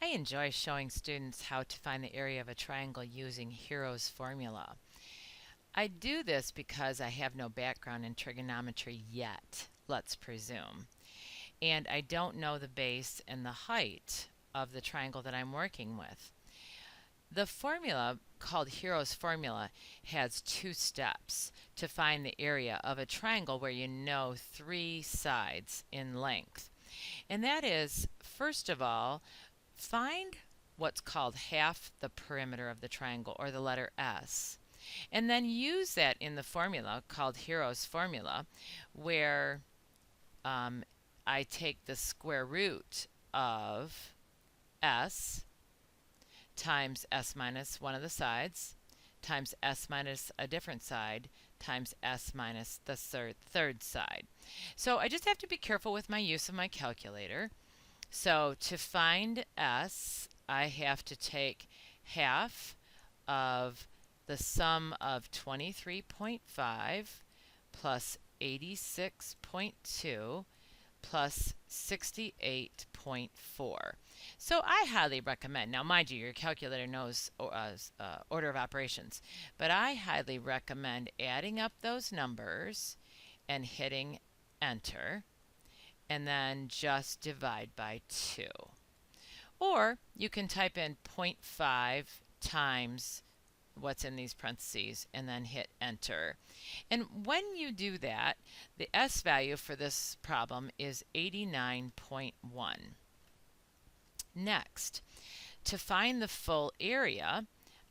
I enjoy showing students how to find the area of a triangle using Hero's formula. I do this because I have no background in trigonometry yet, let's presume, and I don't know the base and the height of the triangle that I'm working with. The formula, called Hero's formula, has two steps to find the area of a triangle where you know 3 sides in length. And that is, first of all, find what's called half the perimeter of the triangle, or the letter S. And then use that in the formula called Hero's formula, where I take the square root of S times S minus one of the sides times S minus a different side times S minus the third side. So I just have to be careful with my use of my calculator. So to find S, I have to take half of the sum of 23.5 plus 86.2 plus 68.4. So I highly recommend, now mind you, your calculator knows order of operations, but I highly recommend adding up those numbers and hitting enter, and then just divide by 2. Or you can type in 0.5 times what's in these parentheses and then hit enter. And when you do that, the S value for this problem is 89.1. Next, to find the full area,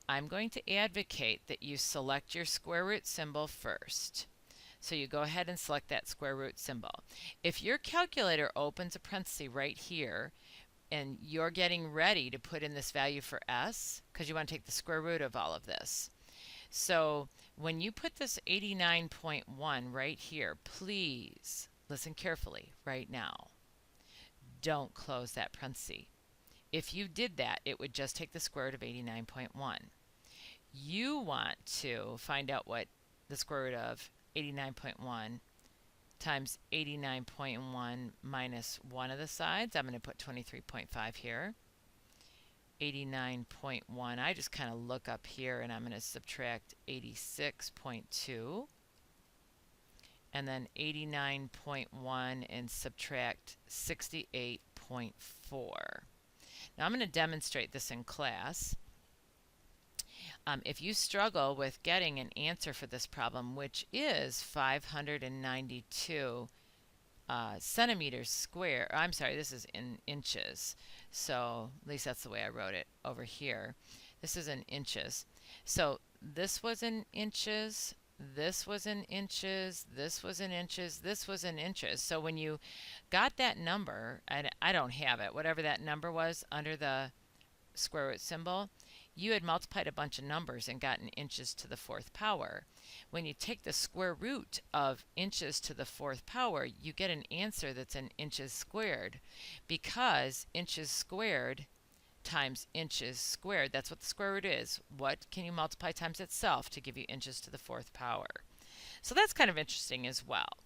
I'm going to advocate that you select your square root symbol first. So you go ahead and select that square root symbol. If your calculator opens a parenthesis right here, and you're getting ready to put in this value for S, because you want to take the square root of all of this. So when you put this 89.1 right here, please listen carefully right now. Don't close that parenthesis. If you did that, it would just take the square root of 89.1. You want to find out what the square root of 89.1 times 89.1 minus one of the sides. I'm going to put 23.5 here. 89.1, I just kind of look up here and I'm going to subtract 86.2. And then 89.1 and subtract 68.4. Now I'm going to demonstrate this in class. If you struggle with getting an answer for this problem, which is 592 centimeters square, I'm sorry, this is in inches, so at least that's the way I wrote it over here. This is in inches. So this was in inches, this was in inches, this was in inches, this was in inches. So when you got that number, I don't have it, whatever that number was under the square root symbol, you had multiplied a bunch of numbers and gotten inches to the 4th power. When you take the square root of inches to the 4th power, you get an answer that's in inches squared, because inches squared times inches squared, that's what the square root is. What can you multiply times itself to give you inches to the 4th power? So that's kind of interesting as well.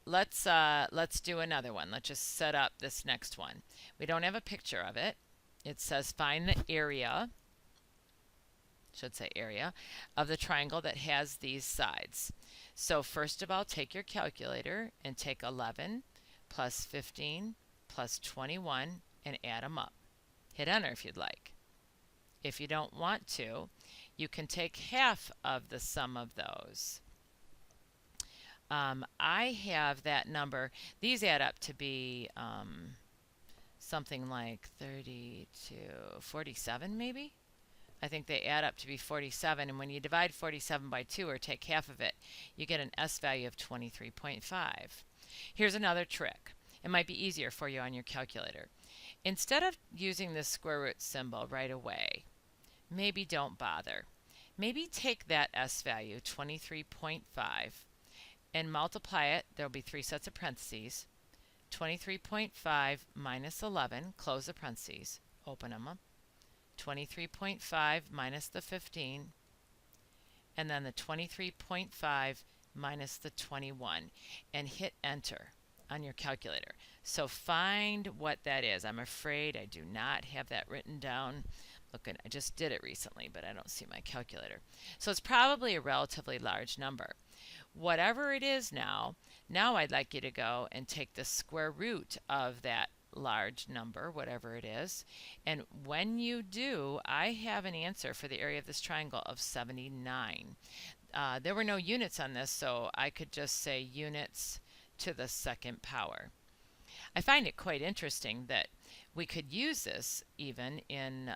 Let's do another one. Let's just set up this next one. We don't have a picture of it. It says find the area, should say area, of the triangle that has these sides. So first of all, take your calculator and take 11 plus 15 plus 21 and add them up. Hit enter if you'd like. If you don't want to, you can take half of the sum of those. I have that number. These add up to be something like 30 to 47 maybe. I think they add up to be 47, and when you divide 47 by 2 or take half of it, you get an S value of 23.5. Here's another trick. It might be easier for you on your calculator. Instead of using the square root symbol right away, maybe don't bother. Maybe take that S value, 23.5, and multiply it. There'll be 3 sets of parentheses. 23.5 minus 11, close the parentheses, open them up. 23.5 minus the 15, and then the 23.5 minus the 21, and hit enter. on your calculator. So find what that is. I'm afraid I do not have that written down. Look, I just did it recently, but I don't see my calculator. So it's probably a relatively large number. Whatever it is now I'd like you to go and take the square root of that large number, whatever it is. And when you do, I have an answer for the area of this triangle of 79. There were no units on this, so I could just say units to the second power. I find it quite interesting that we could use this even in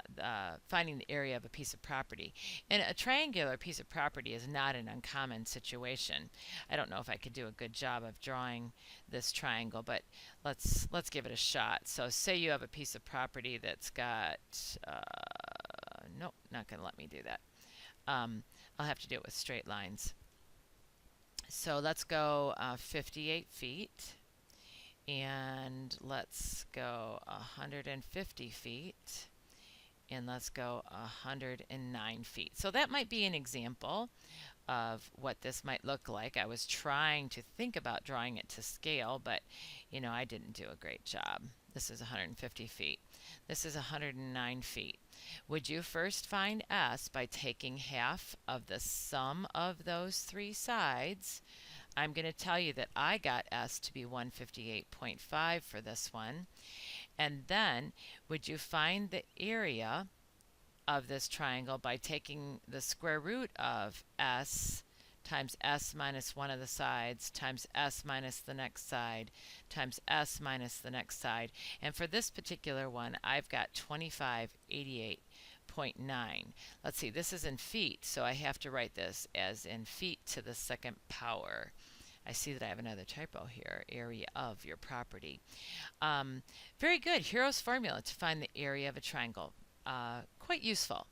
finding the area of a piece of property. And a triangular piece of property is not an uncommon situation. I don't know if I could do a good job of drawing this triangle, but let's give it a shot. So say you have a piece of property that's got, nope, not going to let me do that. I'll have to do it with straight lines. So let's go 58 feet. And let's go 150 feet. And let's go 109 feet. So that might be an example of what this might look like. I was trying to think about drawing it to scale, but I didn't do a great job. This is 150 feet. This is 109 feet. Would you first find S by taking half of the sum of those three sides? I'm going to tell you that I got S to be 158.5 for this one. And then, would you find the area of this triangle by taking the square root of S times S minus one of the sides times S minus the next side times S minus the next side. And for this particular one, I've got 2588.9. Let's see, this is in feet, so I have to write this as in feet to the second power. I see that I have another typo here, area of your property. Very good, Hero's formula to find the area of a triangle. Quite useful.